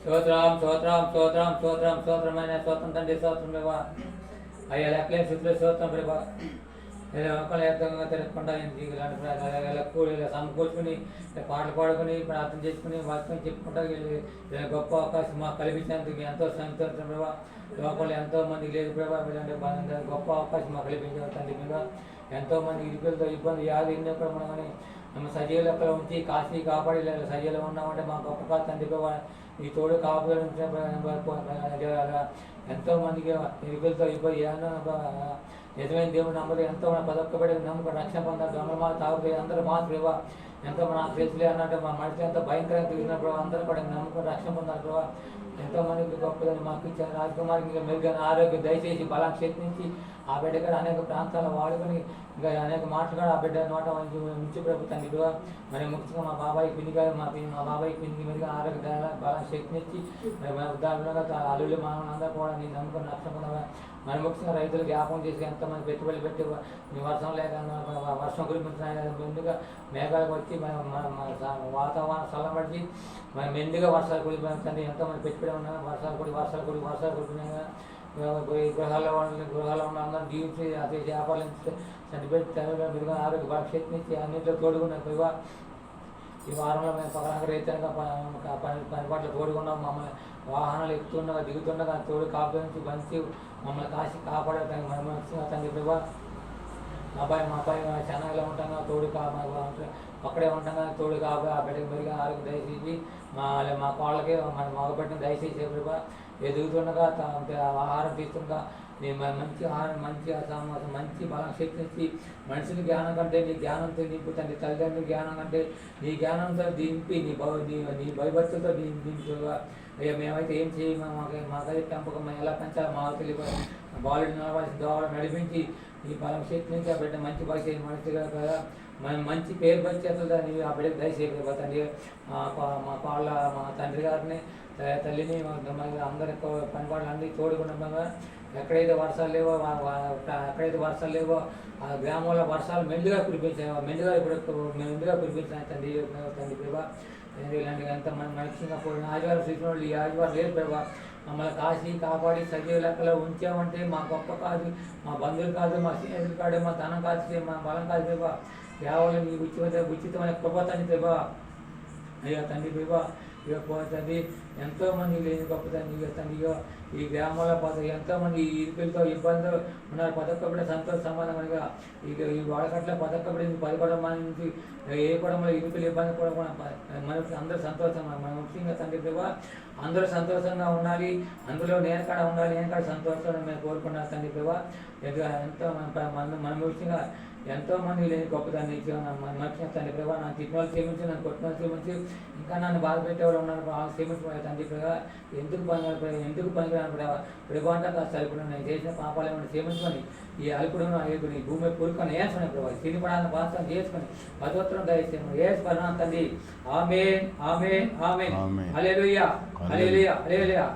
స్తోత్రం స్తోత్రం స్తోత్రం స్తోత్రం స్తోత్రమైన స్తోత్రం తండ్రి స్తోత్రం ప్రభా. అయ్యా లెక్కలేని స్థితిలో స్తోత్రం ప్రభా. ఒకళ్ళు ఎంతంగా తిరగకుండా కూలి సమకూర్చుకుని పాటలు పాడుకుని ప్రార్థన చేసుకుని వాక్యం చెప్పుకుంటా గొప్ప అవకాశం మాకు కల్పించినందుకు ఎంతో సంతోషం ప్రభావ. లోపల ఎంతో మందికి లేదు ప్రభావ. గొప్ప అవకాశం మాకు కల్పించారు తండ్రి మీద. ఎంతో మంది ఇరుకులతో ఇబ్బంది వ్యాధి కూడా మనం కానీ ನಮ್ಮ సజీవులక్కడ ఉంచి కాశీ కాపాడి సజీవులు ఉన్నామంటే మా గొప్ప కాదు తండ్రి ప్రభావ. ఈ తోడు కాపాడు ఎంతో మందికి ఇరుకులతో ఇబ్బంది నిజమైన దేవుడు నమ్మదు. ఎంతో మన పదొక్కబడి నమ్మకం రక్షణ పొందాలి. దొంగలు మా తాగుతాయి అందరూ మా ప్రభావ. ఎంతో నాకు తెలుసులే అన్నట్టు మా మనిషి ఎంతో భయంకరంగా తిరిగిన ప్రభావ. అందరూ కూడా నమ్మకం రక్షణ పొందాలి ప్రభావ. ఎంతో మందికి గొప్పదని మాకు ఇచ్చారు. రాజకుమారికి మెరుగైన ఆరోగ్యం దయచేసి బలం శక్తి నుంచి ఆ బిడ్డ కూడా అనేక ప్రాంతాలు వాడుకొని ఇంకా అనేక మాటలు కూడా ఆ బిడ్డ నోట నుంచి ప్రభుత్వాన్ని ఇదిగా మరి ముఖ్యంగా మా బాబాయి పిన్ని గారు మా బాబాయి పిన్నికి మెరుగైన ఆరోగ్య బలం శక్తినిచ్చి మరి మన ఉదాహరణగా అల్లుళ్ళు మనం అందరూ కూడా నేను నమ్ముకొని రక్షణ పొందగా మరి ముఖ్యంగా రైతులు జ్ఞాపకం చేసి ఎంతమంది పెట్టుబడులు పెట్టి మీ వర్షం లేక వర్షం కురిపించిన ముందుగా మేఘాలకు వచ్చి వాతావరణం చల్లబడి మరి మెండుగా వర్షాలు కురిపించండి. ఎంతోమంది పెట్టుబడి ఉన్నారు. వర్షాలు కురిపినాయి. గృహాల్లో ఉన్న అందరూ జీవించి అదే వ్యాపారాలు చనిపెట్టి తల్లిగా మెరుగా ఆరోగ్య భవిష్యత్తు నుంచి అన్నింటిలో తోడుకున్నాం పోయివా. ఈ వారంలో మేము పక్కన రైతులుగా పనిపాట్లు తోడుకున్నాం. మమ్మల్ని వాహనాలు ఎక్కుతుండగా దిగుతుండగా తోడు కాపాడించి మంచి మమ్మల్ని కాసి కాపాడటానికి మనం తండ్రి ప్రభా. మా అబ్బాయి చెన్నైలో ఉంటాగా తోడు అక్కడే ఉంటాగా తోడు కాబట్టి ఆ బిడ్డకి మెరుగా ఆరోగ్యం దయచేసి మా కోళ్ళకి మన మగబెట్టిన దయచేసి ప్రభా. ఎదుగుతుండగా ఆహారం తీసుకుండగా నీ మంచి ఆహారం మంచి బలం శక్తి నుంచి మనిషిని జ్ఞానం కంటే నీ జ్ఞానంతో నింపు తండ్రి. తల్లిదండ్రుల జ్ఞానం కంటే నీ జ్ఞానంతో దింపి నీ భయభక్తులతో దింపుగా. అయ్యా మేమైతే ఏం చేయము. మాకైతే పెంపకం ఎలా పెంచాలో మాకు తెలియదు. బాలుడు నడవాల్సిన దోవలు నడిపించి ఈ బలం శక్తి నుంచి ఆ బిడ్డ మంచి భవిష్యత్తు మనిషిగా కదా మనం మంచి పేరు పరిచేతలు నీవు ఆ బిడ్డకు దయచేయగలవా తండ్రి. మా తండ్రి గారిని తల్లిని అందరి పనిపాట్లు అన్నీ తోడుకున్నాగా. ఎక్కడైతే వర్షాలు లేవో ఆ గ్రామంలో వర్షాలు మెండుగా కురిపించాయి తండ్రి ప్రభా. ఇలాంటి ఎంత మనం నడుచుకున్న పోయిన ఆదివారం చూసిన వాళ్ళు ఈ ఆదివారం లేదు ప్రభా. మమ్మల్ని కాశీ కాపాడి సజీవ లెక్కలో ఉంచామంటే మా గొప్ప కాదు, మా బంధువులు కాదు, మా స్నేహితులు కాదు, మా ధనం కాదు, మా బలం కాదు ప్రభా. కేవలం నీ ఉచితమైన కృప తండ్రి ప్రభా. అయ్యా తండ్రి ప్రభా. ఇక పోతుంది ఎంతోమంది లేని గొప్ప తండ్రి తండ్రి. ఈ గ్రామంలో ఎంతోమంది ఇరుకులతో ఇబ్బందులు ఉన్నారు. పదొక్కబడి సంతోష సమాధానంగా ఇక ఈ వాడకట్ల పదొక్కబడి 11 మంది నుంచి ఏ కుటుంబంలో ఇరుకులు ఇబ్బంది కూడా మనకి అందరూ సంతోషం. మన ముఖ్యంగా తండ్రి ప్రభా అందరూ సంతోషంగా ఉండాలి. అందులో నేను కాడ ఉండాలి. నేను కాడ సంతోషంగా మేము కోరుకున్నాను తండ్రి ప్రభా. ఎంతో మన ముఖ్యంగా ఎంతోమంది లేని గొప్పదాన్ని మర్చిన తండ్రి ప్రభా. నన్ను తిట్టిన వాళ్ళు క్షమించి, నన్ను కొట్టిన వాళ్ళు క్షమించి, ఇంకా నన్ను బాధ పెట్టేవాళ్ళు ఉన్నారు వాళ్ళు క్షమించబోయే తండ్రి ప్రభా. ఎందుకు పనికిరాను ప్రభా అంటే కాస్త అలుపుడు నేను చేసిన పాపాలు ఏమైనా క్షమించుకొని ఈ అలుపుడును ఈ భూమి పురుకొని వేసుకునే ప్రభావ తినిపడాలని బాధ చేసుకొని పదోత్తరం దయచేయము వేసి పరిణామం తండ్రి. ఆమేన్ ఆమేన్ ఆమేన్. హల్లెలూయా హల్లెలూయా హల్లెలూయా.